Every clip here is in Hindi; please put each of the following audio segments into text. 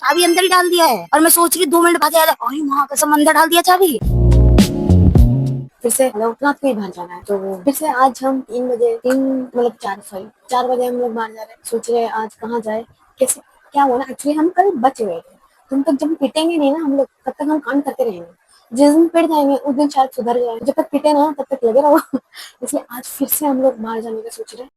चाबी अंदर ही डाल दिया है और मैं सोच रही 2 मिनट बाद याद आया, अरे माँ कसम अंदर डाल दिया चाबी। फिर से रात को ही बाहर जाना है, तो फिर से आज हम 3 बजे, 4 बजे हम लोग बाहर जा रहे हैं। सोच रहे हैं आज कहाँ जाए, कैसे, क्या हुआ ना, एक्चुअली हम कल बच गए थे। तुम तक जब पिटेंगे नहीं ना हम लोग, तब तक हम काम करते रहेंगे। जिस दिन पिट जाएंगे उस दिन शायद सुधर जाए, जब तक पिटे ना तब तक लगे रहो। इसलिए आज फिर से हम लोग बाहर जाने का सोच रहे हैं।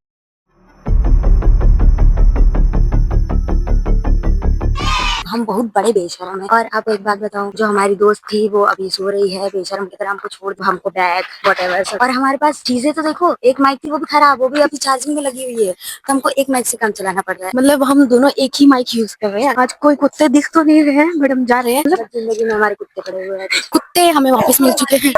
हम बहुत बड़े बेशरम हैं। और आपको एक बात बताऊं, जो हमारी दोस्त थी वो अभी सो रही है बेशरम की तरह, हमको छोड़ दो, हमको बैग वटेवर सब। और हमारे पास चीजें तो देखो, एक माइक थी वो भी खराब, वो भी अभी चार्जिंग में लगी हुई है, तो हमको एक माइक से काम चलाना पड़ रहा है। मतलब हम दोनों एक ही माइक यूज कर रहे हैं। आज कोई कुत्ते दिख तो नहीं रहे हैं बट हम जा रहे हैं। मतलब जिंदगी में हमारे कुत्ते पड़े हुए हैं, कुत्ते हमें वापस मिल चुके हैं।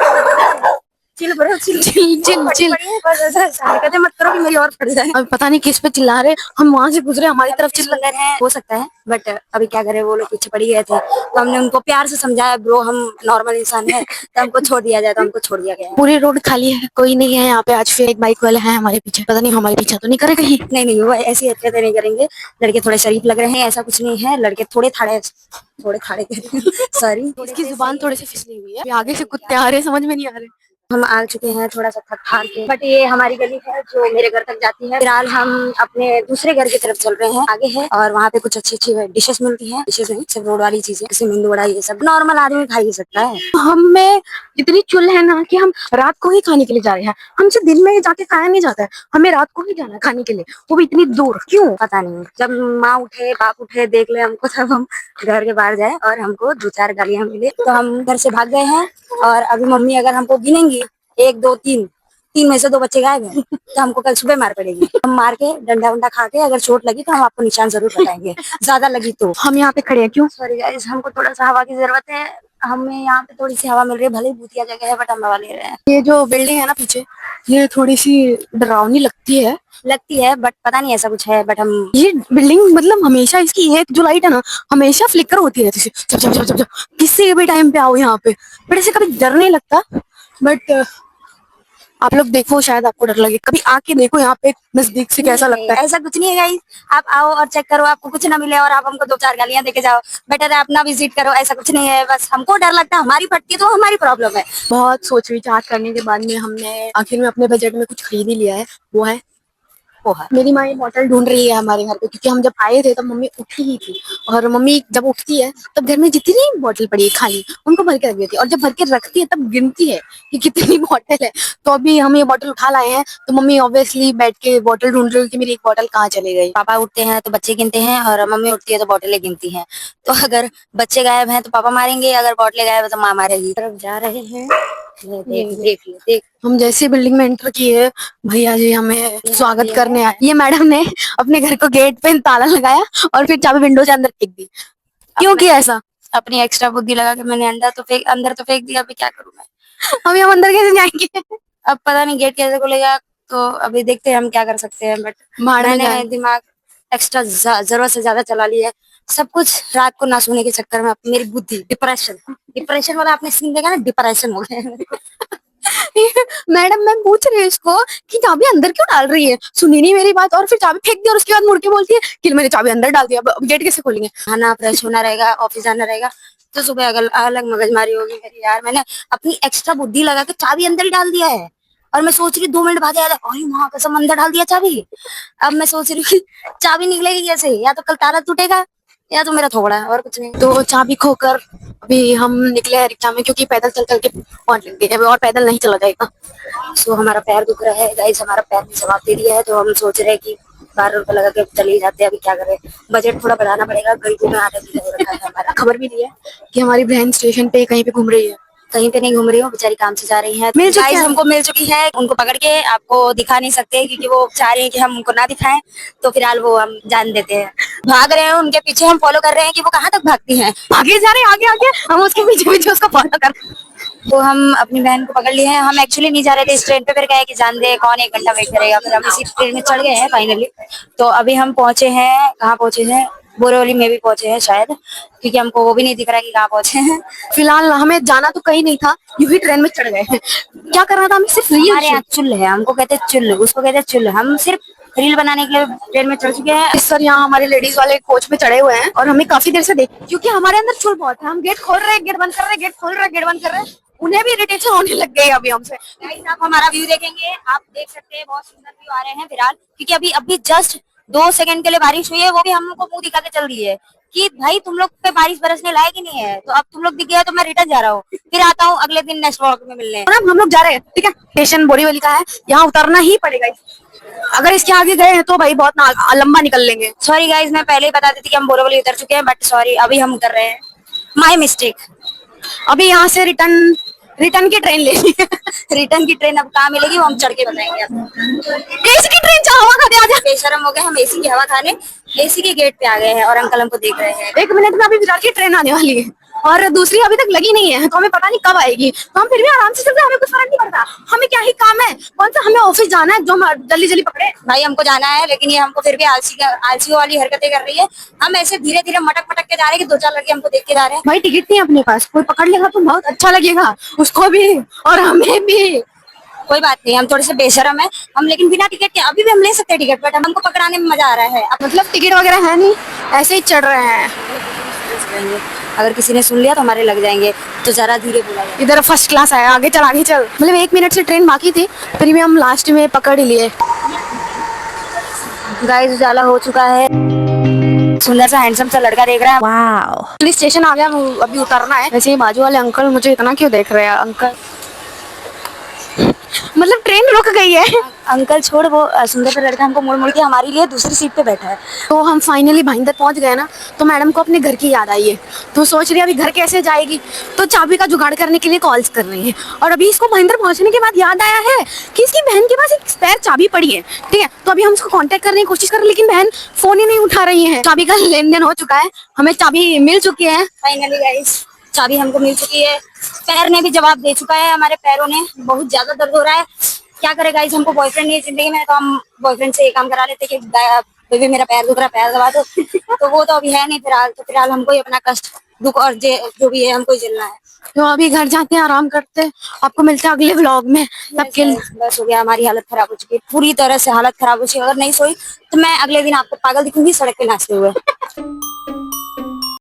Chill bro, chill chill chill chill. बस ऐसा हरकतें मत करो कि मेरी और फट जाए। अब पता नहीं किस पे चिल्ला रहे, हम वहां से गुजरे हमारी तरफ चिल्ला रहे हैं, हो सकता है, बट अभी क्या करें, वो लोग पीछे पड़ी गए थे तो हमने उनको प्यार से समझाया, ब्रो हम नॉर्मल इंसान है, तो हमको छोड़ दिया जाए, तो हमको छोड़ दिया गया। पूरी रोड खाली है, कोई नहीं है यहाँ पे। आज फिर एक बाइक वाले हैं हमारे पीछे, पता नहीं हमारे पीछे तो नहीं करे कहीं। नहीं, वो ऐसी हरकतें नहीं करेंगे। लड़के थोड़े शरीफ लग रहे हैं, ऐसा कुछ नहीं है। लड़के थोड़े थाड़े सॉरी, इसकी जुबान थोड़ी सी फिसली हुई है। आगे से कुत्ते आ रहे हैं, समझ में नहीं आ रहे। हम आ चुके हैं थोड़ा सा थक हार के, बट ये हमारी गली है जो मेरे घर तक जाती है। फिलहाल हम अपने दूसरे घर की तरफ चल रहे हैं, आगे है, और वहाँ पे कुछ अच्छी अच्छी डिशेस मिलती हैं। डिशेस नहीं, सिर्फ रोड वाली चीजें, जैसे मेंदू वड़ा, ये सब नॉर्मल आदमी खा ही सकता है। हमें इतनी चुल है ना कि हम रात को ही खाने के लिए जा रहे हैं। हमसे दिन में जाके खाया नहीं जाता है, हमें रात को ही जाना है खाने के लिए, वो भी इतनी दूर। क्यों पता नहीं, जब माँ उठे बाप उठे देख ले हमको, तब हम घर के बाहर जाए और हमको 2-4 गालियां मिले, तो हम घर से भाग गए हैं। और अभी मम्मी अगर हमको गिनेंगी 1 2 3, 3 में से 2 बच्चे गायब हैं, तो हमको कल सुबह मार पड़ेगी। हम मार के डंडा वंडा खा के, अगर चोट लगी तो हम आपको निशान जरूर बताएंगे, ज्यादा लगी तो। हम यहाँ पे खड़े हैं क्यों? सॉरी गाइस, हमको थोड़ा सा हवा की जरूरत है। हमें यहाँ पे थोड़ी सी हवा मिल रही है, भले ही भूतिया जगह है, बट हम हवा ले रहे हैं। ये जो बिल्डिंग है ना पीछे, ये थोड़ी सी डरावनी लगती है, बट पता नहीं ऐसा कुछ है, बट हम ये बिल्डिंग मतलब हमेशा इसकी एक जो लाइट है ना, हमेशा फ्लिकर होती रहती है। जब जब जब जब जब किसी भी टाइम पे आओ यहाँ पे, बट ऐसे कभी डर नहीं लगता। बट आप लोग देखो, शायद आपको डर लगे, कभी आके देखो यहाँ पे नजदीक से कैसा लगता है। ऐसा कुछ नहीं है गाइस, आप आओ और चेक करो, आपको कुछ ना मिले और आप हमको 2-4 गालियां देके जाओ, बेटर है अपना विजिट करो। ऐसा कुछ नहीं है, बस हमको डर लगता है, हमारी फटती है तो हमारी प्रॉब्लम है। बहुत सोच विचार करने के बाद में हमने आखिर में अपने बजट में कुछ खरीद ही लिया है, वो है पोहा। मेरी माँ ये बॉटल ढूंढ रही है हमारे घर पे, क्योंकि हम जब आए थे तब मम्मी उठी ही थी, और मम्मी जब उठती है तब घर में जितनी बॉटल पड़ी है खाली, उनको भर के रख देती है, और जब भर के रखती है तब गिनती है कि कितनी बॉटल है। तो अभी हम ये बॉटल उठा लाए हैं, तो मम्मी ऑब्वियसली बैठ के बॉटल ढूंढ रही है कि मेरी एक बॉटल कहाँ चली गई। पापा उठते हैं तो बच्चे गिनते हैं, और मम्मी उठती है तो बॉटलें गिनती हैं। तो अगर बच्चे गायब हैं तो पापा मारेंगे, अगर बॉटलें गायब है तो माँ मारेगी। तरफ जा रहे हैं, देख हम जैसे बिल्डिंग में एंटर किए, भैया जी हमें स्वागत करने आए। ये मैडम ने अपने घर को गेट पे ताला लगाया और फिर चाबी विंडो से अंदर फेंक दी। क्यों किया ऐसा? अपनी एक्स्ट्रा बुद्धि लगा के मैंने अंदर तो फेंक दिया, अभी क्या करूं मैं। अभी हम अंदर कैसे जाएंगे? अब पता नहीं गेट कैसे खुलेगा, तो अभी देखते हैं हम क्या कर सकते हैं। बट मैंने दिमाग एक्स्ट्रा जरूरत से ज्यादा चला लिया है। सब कुछ रात को ना सोने के चक्कर में मेरी बुद्धि डिप्रेशन वाला आपने सीन देखा ना, डिप्रेशन हो गया। मैडम मैं पूछ रही हूँ इसको कि चाबी अंदर क्यों डाल रही है, सुनी नहीं मेरी बात, और फिर चाबी फेंक दी, और उसके बाद मुड़ के बोलती है कि मैंने चाबी अंदर डाल दिया, अब गेट कैसे खोलेंगे। खाना फ्रेश होना रहेगा, ऑफिस जाना रहेगा, तो सुबह अलग मगजमारी होगी मेरी। यार मैंने अपनी एक्स्ट्रा बुद्धि लगा के चाबी अंदर ही डाल दिया है, और मैं सोच रही 2 मिनट बाद याद आया, अरे माँ कसम अंदर डाल दिया चाबी। अब मैं सोच रही हूँ चाबी निकलेगी कैसे, या तो कल ताला टूटेगा या तो मेरा थोड़ा है, और कुछ नहीं। तो चाबी खोकर अभी हम निकले हैं रिक्शा में, क्योंकि पैदल चल चल के पहुंच लेंगे, अभी और पैदल नहीं चला जाएगा। सो हमारा पैर दुख रहा है गाइस, हमारा पैर ने जवाब दे दिया है, तो हम सोच रहे हैं कि 12 रुपए लगा के चले ही जाते हैं। अभी क्या करें, बजट थोड़ा बढ़ाना पड़ेगा, गरीबों में आधा हो रखा है हमारा। खबर भी दी है कि हमारी बहन स्टेशन पे कहीं पे घूम रही है। कहीं पे नहीं घूम रही हूँ, बेचारी काम से जा रही है। गाइस हमको मिल चुकी है, उनको पकड़ के आपको दिखा नहीं सकते, क्योंकि वो चाह रही है कि हम उनको ना दिखाएं, तो फिलहाल वो हम जान देते हैं। भाग रहे हैं उनके पीछे, हम फॉलो कर रहे हैं कि वो कहाँ तक भागती हैं। आगे जा रहे हैं, आगे आगे, हम उसके पीछे पीछे उसको फॉलो कर रहे हैं। तो हम अपनी बहन को पकड़ लिए हैं। हम एक्चुअली नहीं जा रहे थे इस ट्रेन पे, फिर कहे कि जान दे कौन 1 घंटा वेट करेगा, फिर हम इसी ट्रेन में चढ़ गए हैं फाइनली। तो अभी हम पहुंचे हैं, कहाँ पहुंचे हैं, बोरीवली में भी पहुंचे हैं शायद, क्योंकि हमको वो भी नहीं दिख रहा कि कहाँ पहुंचे हैं। फिलहाल हमें जाना तो कहीं नहीं था, यूं ही ट्रेन में चढ़ गए हैं। क्या करना था हमें, सिर्फ हमारे यहाँ चुल है, हमको कहते हैं चुल, उसको कहते हैं चुल। हम सिर्फ रील बनाने के लिए ट्रेन में चढ़ चुके हैं। सर यहाँ हमारे लेडीज वाले कोच में चढ़े हुए हैं और हमें काफी देर से देख, क्योंकि हमारे अंदर चुल बहुत है। हम गेट खोल रहे हैं, गेट बंद कर रहे हैं, गेट खोल रहे हैं, गेट बंद कर रहे हैं। उन्हें भी इरिटेशन होने लग गई अभी हमसे। आप हमारा व्यू देखेंगे, आप देख सकते हैं बहुत सुंदर व्यू आ रहे हैं फिलहाल, क्योंकि अभी अभी जस्ट 2 सेकंड के लिए बारिश हुई है, वो भी हमको मुंह दिखा के चल रही है कि भाई तुम लोग पे बारिश बरसने लायक ही नहीं है। तो अब तुम लोग दिख गया तो मैं रिटर्न जा रहा हूँ, फिर आता हूँ अगले दिन नेक्स्ट व्लॉग में मिलने। हम लोग जा रहे हैं, ठीक है। स्टेशन बोरीवली का है, यहाँ उतरना ही पड़ेगा। अगर इसके आगे गए हैं तो भाई बहुत लंबा निकल लेंगे। सॉरी गाइज, मैं पहले ही बता देती कि हम बोरीवली उतर चुके हैं, बट सॉरी अभी हम उतर रहे हैं, माय मिस्टेक। अभी यहाँ से रिटर्न की ट्रेन लेनी है। रिटर्न की ट्रेन अब कहाँ मिलेगी वो हम चढ़ के बताएंगे आपको। एसी की ट्रेन हवा खाते आजा। बेशरम हो गए हम, एसी की हवा खाने एसी के गेट पे आ गए हैं और अंकल हमको देख रहे हैं। 1 मिनट में अभी विरार की ट्रेन आने वाली है और दूसरी अभी तक लगी नहीं है, तो हमें पता नहीं कब आएगी। तो हम फिर भी आराम से चलते हैं, हमें कुछ फर्क नहीं पड़ता। हमें क्या ही काम है, कौन सा हमें ऑफिस जाना है जो हम जल्दी जल्दी पकड़े। भाई हमको जाना है, लेकिन ये हमको फिर भी आलसी वाली हरकतें कर रही है। हम ऐसे धीरे धीरे मटक मटक के जा रहे हैं कि 2-4 लड़के हमको देख के जा रहे हैं। भाई टिकट नहीं अपने पास, कोई पकड़ लेगा तो बहुत अच्छा लगेगा, उसको भी और हमें भी। कोई बात नहीं, हम थोड़े से बेशरम है हम, लेकिन बिना टिकट के अभी भी हम ले सकते हैं टिकट, बट हमको पकड़ाने में मजा आ रहा है। मतलब टिकट वगैरह है नहीं, ऐसे ही चढ़ रहे हैं। अगर किसी ने सुन लिया तो हमारे लग जाएंगे, तो जरा धीरे बोला। इधर फर्स्ट क्लास आया, आगे चल आगे चल। मतलब 1 मिनट से ट्रेन बाकी थी, फिर भी हम लास्ट में पकड़ ही लिए। गाइस उजाला हो चुका है, सुंदर सा हैंडसम सा लड़का देख रहा है। वाओ, पुलिस स्टेशन आ गया, अभी उतरना है। वैसे बाजू वाले अंकल मुझे इतना क्यों देख रहे हैं अंकल, मतलब ट्रेन रुक गई है। अंकल छोड़, वो सुंदर सा लड़का हमको मुड़ मुड़ के हमारे लिए दूसरी सीट पे बैठा है। तो हम फाइनली भाईंदर पहुंच गए ना, तो मैडम को अपने घर की याद आई है, तो सोच रही है अभी घर कैसे जाएगी, तो चाबी का जुगाड़ करने के लिए कॉल्स कर रही है। और अभी इसको भाईंदर पहुंचने के बाद याद आया है कि इसकी बहन के पास एक स्पेयर चाबी पड़ी है, ठीक है। तो अभी हम उसको कॉन्टेक्ट करने की कोशिश कर रहे हैं, लेकिन बहन फोन ही नहीं उठा रही है। चाबी का लेन देन हो चुका है, हमें चाबी मिल चुकी है फाइनली गाइस, चाबी हमको मिल चुकी है। पैर ने भी जवाब दे चुका है, हमारे पैरों ने। बहुत ज्यादा दर्द हो रहा है, क्या करे गाइस, हमको बॉयफ्रेंड नहीं है जिंदगी में, तो हम बॉयफ्रेंड से ये काम करा लेते कि बेबी मेरा पैर दुख रहा, पैर दबा दो। तो वो तो अभी है नहीं फिलहाल, तो फिलहाल हमको ही अपना कष्ट दुख और जो भी है हमको ही झेलना है। तो अभी घर जाते हैं, आराम करते हैं, आपको मिलते हैं अगले व्लॉग में। तब के बस हो गया, हमारी हालत खराब हो चुकी है, पूरी तरह से हालत खराब हो चुकी है। अगर नहीं सोई तो मैं अगले दिन आपको पागल दिखूंगी सड़क पे नाचते हुए।